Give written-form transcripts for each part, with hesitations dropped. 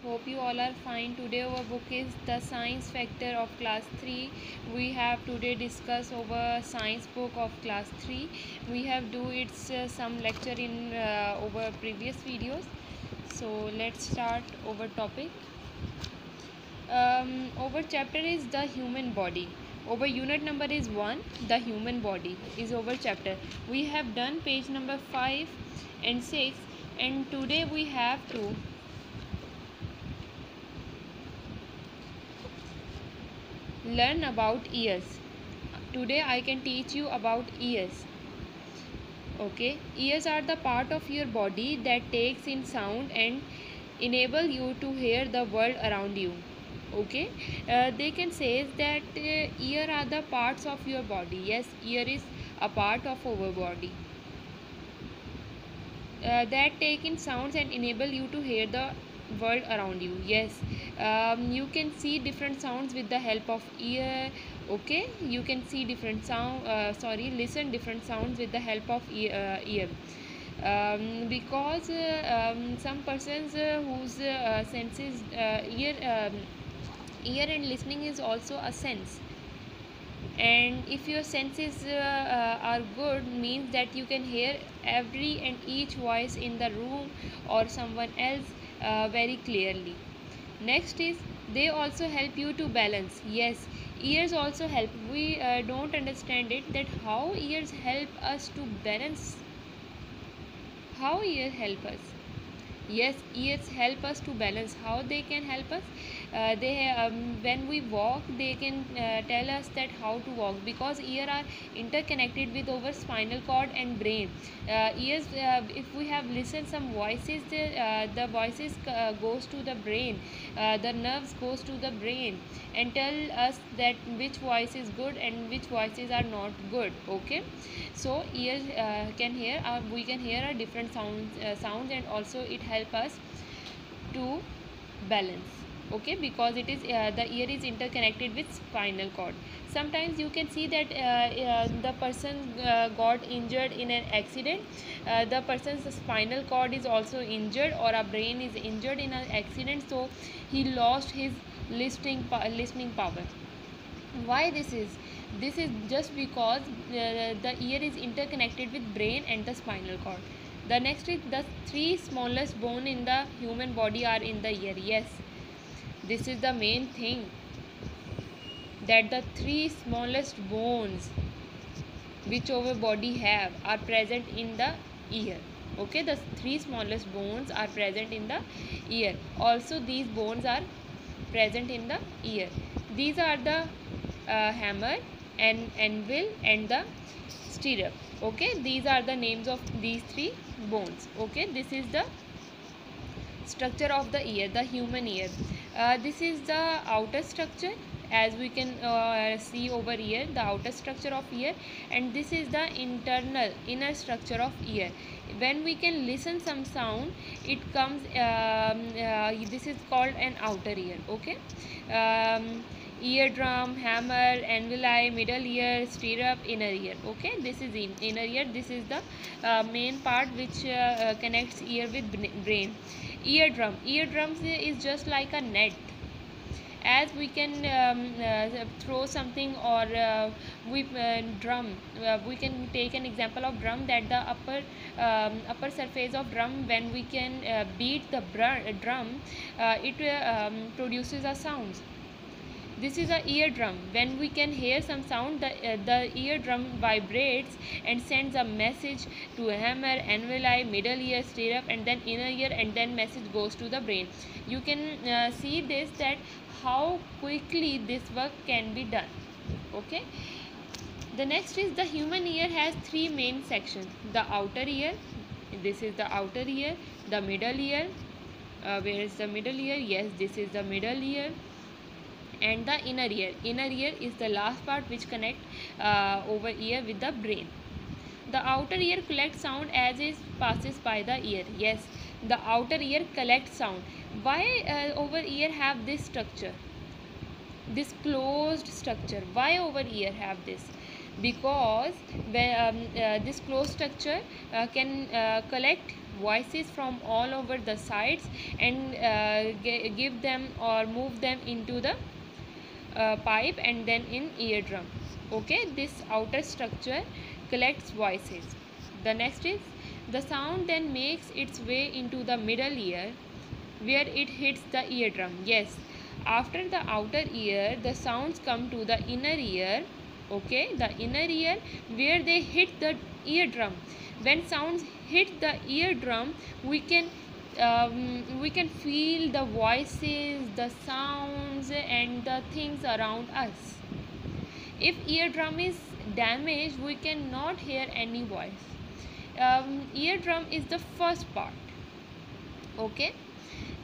Hope you all are fine. Today our book is The Science Factor of Class 3. We have today discuss over science book of Class 3. We have do its some lecture in over previous videos. So let's start over topic. Over chapter is the human body. Over unit number is 1. The human body is over chapter. We have done page number 5 and 6, and today we have to learn about ears. Today I can teach you about ears. Okay, ears are the part of your body that takes in sound and enable you to hear the world around you. Okay, they can say that ear are the parts of your body. Yes, ear is a part of our body that take in sounds and enable you to hear the world around you. Yes, you can see different sounds with the help of ear. Okay, you can see different sound listen different sounds with the help of ear. Because some persons whose senses ear and listening is also a sense, and if your senses are good, means that you can hear every and each voice in the room or someone else very clearly. Next is, they also help you to balance. Yes, ears also help. We don't understand it, that how ears help us to balance. How ears help us? Yes, ears help us to balance. How they can help us? They When we walk, they can tell us that how to walk, because ear are interconnected with our spinal cord and brain. Ears, if we have listened some voices, the voices goes to the brain. The nerves goes to the brain and tell us that which voice is good and which voices are not good. Okay, so ears can hear. We can hear a different sounds, and also it help us to balance. Okay, because it is the ear is interconnected with spinal cord. Sometimes you can see that the person got injured in an accident. The person's spinal cord is also injured, or a brain is injured in an accident, so he lost his listening power. Why this is just because the ear is interconnected with brain and the spinal cord. The next is, the three smallest bone in the human body are in the ear. Yes, this is the main thing, that the three smallest bones which our body have are present in the ear. Okay, the three smallest bones are present in the ear. Also these bones are present in the ear. These are the hammer and anvil and the stirrup. Okay, these are the names of these three bones. Okay, this is the structure of the ear, the human ear. This is the outer structure, as we can see over here, the outer structure of ear, and this is the inner structure of ear. When we can listen some sound, it comes this is called an outer ear. Okay, eardrum, hammer, anvili, middle ear, stirrup, inner ear. Okay, this is inner ear. This is the main part which connects ear with brain. Eardrums is just like a net. As we can throw something, or drum, we can take an example of drum, that the upper surface of drum, when we can beat the drum, it produces a sound. This is a eardrum. When we can hear some sound, the eardrum vibrates and sends a message to a hammer, anvili, middle ear, stirrup, and then inner ear, and then message goes to the brain. You can see this, that how quickly this work can be done. Okay. The next is, the human ear has three main sections. The outer ear, this is the outer ear. The middle ear, where is the middle ear? Yes, this is the middle ear. And the inner ear. Inner ear is the last part which connect over ear with the brain. The outer ear collects sound as it passes by the ear. Yes, the outer ear collects sound. Why over ear have this structure, this closed structure? Why over ear have this? Because this closed structure can collect voices from all over the sides and give them or move them into the pipe and then in eardrum. Okay, this outer structure collects voices. The next is the sound then makes its way into the middle ear where it hits the eardrum. Yes, after the outer ear the sounds come to the inner ear. Okay, the inner ear where they hit the eardrum. When sounds hit the eardrum, we can feel the voices, the sounds and the things around us. If eardrum is damaged, we cannot hear any voice. Eardrum is the first part. Okay,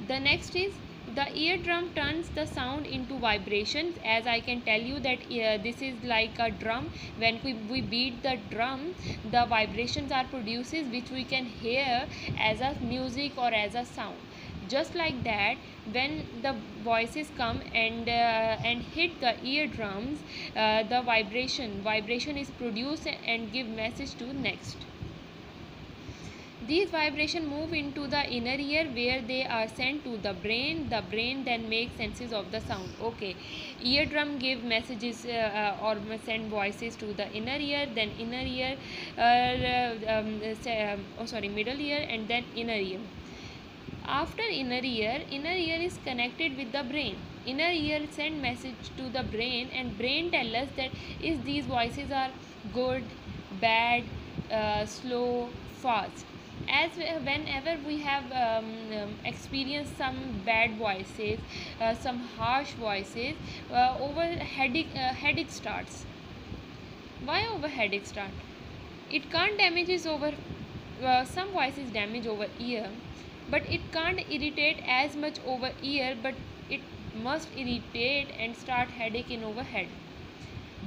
the next is the eardrum turns the sound into vibrations. As I can tell you that this is like a drum. When we beat the drum, the vibrations are produces which we can hear as a music or as a sound. Just like that, when the voices come and hit the eardrums, the vibration is produced and give message to next. These vibrations move into the inner ear where they are sent to the brain. The brain then makes senses of the sound. Okay, eardrum give messages or send voices to the inner ear, then inner ear, middle ear, and then inner ear. After inner ear is connected with the brain. Inner ear send message to the brain, and brain tell us that is these voices are good, bad, slow, fast. As whenever we have experienced some bad voices, some harsh voices, over headache starts. Why over headache start? It can't damages over some voices damage over ear, but it can't irritate as much over ear, but it must irritate and start headache in over head,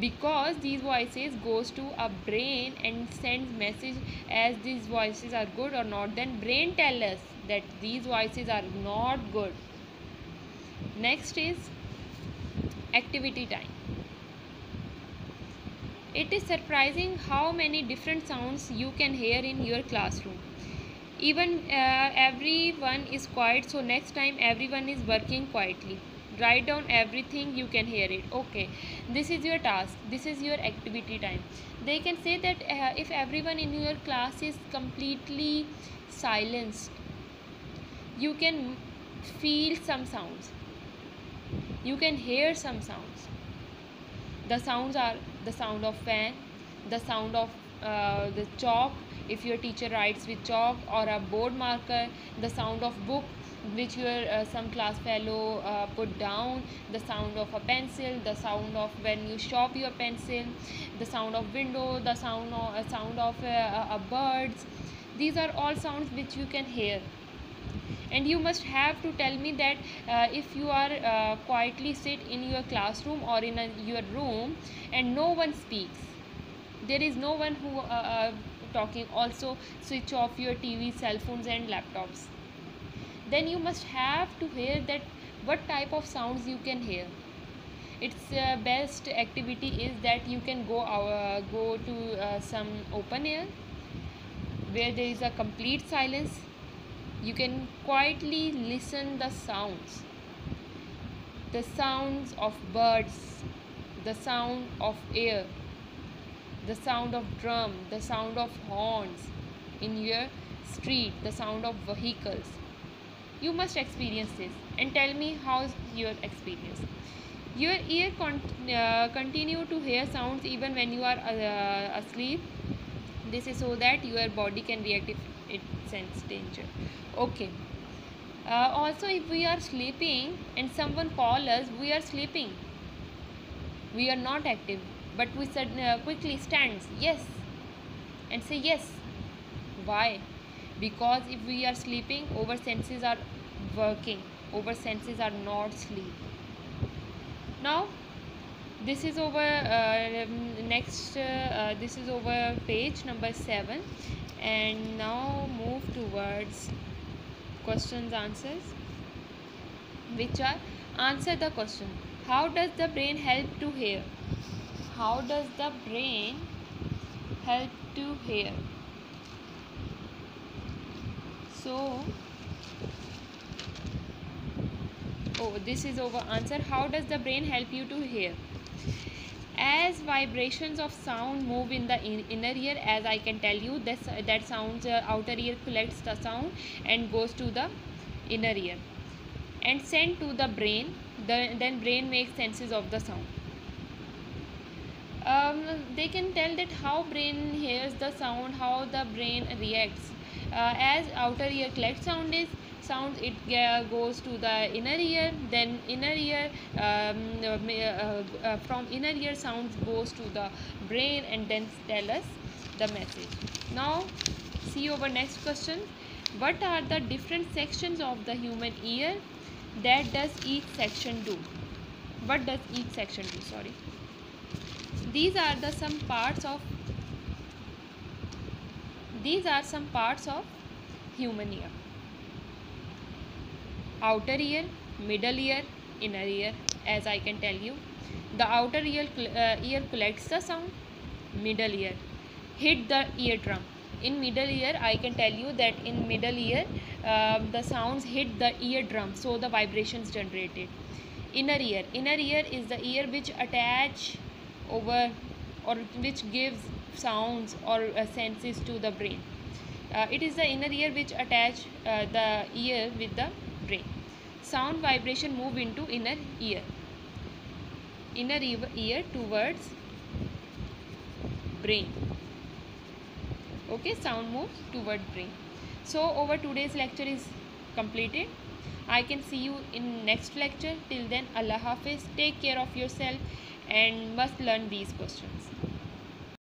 because these voices goes to a brain and sends message as these voices are good or not. Then brain tell us that these voices are not good. Next is activity time. It is surprising how many different sounds you can hear in your classroom. Even everyone is quiet, so next time everyone is working quietly, write down everything you can hear it. Okay, this is your task, this is your activity time. They can say that if everyone in your class is completely silenced, you can feel some sounds, you can hear some sounds. The sounds are the sound of fan, the sound of the chalk if your teacher writes with chalk or a board marker, the sound of book which your some class fellow put down, the sound of a pencil, the sound of when you sharpen your pencil, the sound of window, the sound of birds. These are all sounds which you can hear, and you must have to tell me that if you are quietly sit in your classroom or in your room and no one speaks, there is no one who talking, also switch off your TV, cell phones and laptops, then you must have to hear that what type of sounds you can hear. Its best activity is that you can go to some open air where there is a complete silence. You can quietly listen the sounds of birds, the sound of air, the sound of drum, the sound of horns in your street, the sound of vehicles. You must experience this and tell me how's your experience. Your ear continue to hear sounds even when you are asleep. This is so that your body can react if it senses danger. Okay. Also, if we are sleeping and someone calls us, we are sleeping. We are not active, but we quickly stands yes and say yes. Why? Because if we are sleeping, our senses are working, our senses are not sleep. Now this is over this is over page number 7, and now move towards questions answers, which are answer the question. How does the brain help to hear? How does the brain help to hear? So, this is our answer. How does the brain help you to hear? As vibrations of sound move in the inner ear, as I can tell you, that sounds outer ear collects the sound and goes to the inner ear and sent to the brain. Then brain makes senses of the sound. They can tell that how brain hears the sound, how the brain reacts. As outer ear collects sound, it goes to the inner ear. Then inner ear, from inner ear sounds goes to the brain and then tell us the message. Now see our next question. What are the different sections of the human ear? That does each section do? What does each section do? Sorry. These are some parts of human ear. Outer ear, middle ear, inner ear. As I can tell you, the outer ear collects the sound. Middle ear hit the eardrum. In middle ear, I can tell you that in middle ear, the sounds hit the eardrum, so the vibrations generated. Inner ear is the ear which attach over or which gives sounds or senses to the brain. It is the inner ear which attach the ear with the brain. Sound vibration move into inner ear towards brain. Okay, sound moves toward brain. So our today's lecture is completed. I can see you in next lecture. Till then, Allah Hafiz. Take care of yourself and must learn these questions.